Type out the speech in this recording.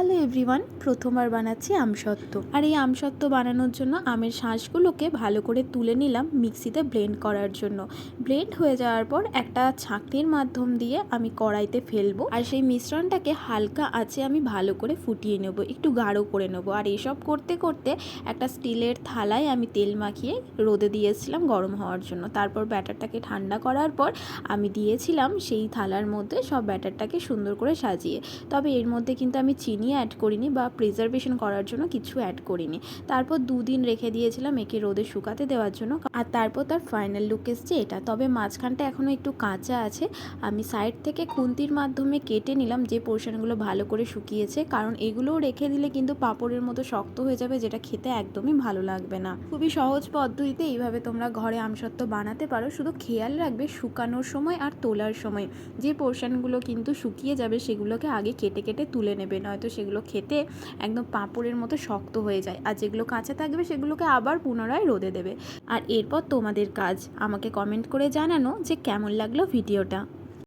Hello everyone, প্রথমবার বানাচ্ছি আমসত্ত্ব। আর এই আমসত্ত্ব বানানোর জন্য আমের শাঁসগুলোকে ভালো করে তুলে নিলাম মিক্সিতে ব্লেন্ড করার জন্য। ব্লেন্ড হয়ে যাওয়ার পর একটা ছাঁকনির মাধ্যম দিয়ে আমি কড়াইতে ফেলবো, আর সেই মিশ্রণটাকে হালকা আঁচে আমি ভালো করে ফুটিয়ে নেবো, একটু গাঢ় করে নেবো। আর এসব করতে করতে একটা স্টিলের থালায় আমি তেল মাখিয়ে রোদে দিয়েছিলাম গরম হওয়ার জন্য। তারপর ব্যাটারটাকে ঠান্ডা করার পর আমি দিয়েছিলাম সেই থালার মধ্যে সব ব্যাটারটাকে সুন্দর করে সাজিয়ে। তবে এর মধ্যে কিন্তু আমি চিনি অ্যাড করিনি বা প্রিজারভেশন করার জন্য কিছু অ্যাড করিনি। তারপর 2 দিন রেখে দিয়েছিলাম একে রোদে শুকাতে দেওয়ার জন্য। আর তারপর তার ফাইনাল লুক এসছে এটা। তবে মাঝখানটা এখনও একটু কাঁচা আছে। আমি সাইড থেকে খুন্তির মাধ্যমে কেটে নিলাম যে পোর্শনগুলো ভালো করে শুকিয়েছে, কারণ এগুলোও রেখে দিলে কিন্তু পাঁপড়ের মতো শক্ত হয়ে যাবে, যেটা খেতে একদমই ভালো লাগবে না। খুবই সহজ পদ্ধতিতে এইভাবে তোমরা ঘরে আমসত্ত্ব বানাতে পারো। শুধু খেয়াল রাখবে শুকানোর সময় আর তোলার সময় যে পোর্শনগুলো কিন্তু শুকিয়ে যাবে সেগুলোকে আগে কেটে কেটে তুলে নেবে, নয়তো সেগুলো খেতে একদম পাঁপড়ের মতো শক্ত হয়ে যায়। আর যেগুলো কাঁচা থাকবে সেগুলোকে আবার পুনরায় রোদে দেবে। আর এরপর তোমাদের কাজ আমাকে কমেন্ট করে জানানো যে কেমন লাগলো ভিডিওটা।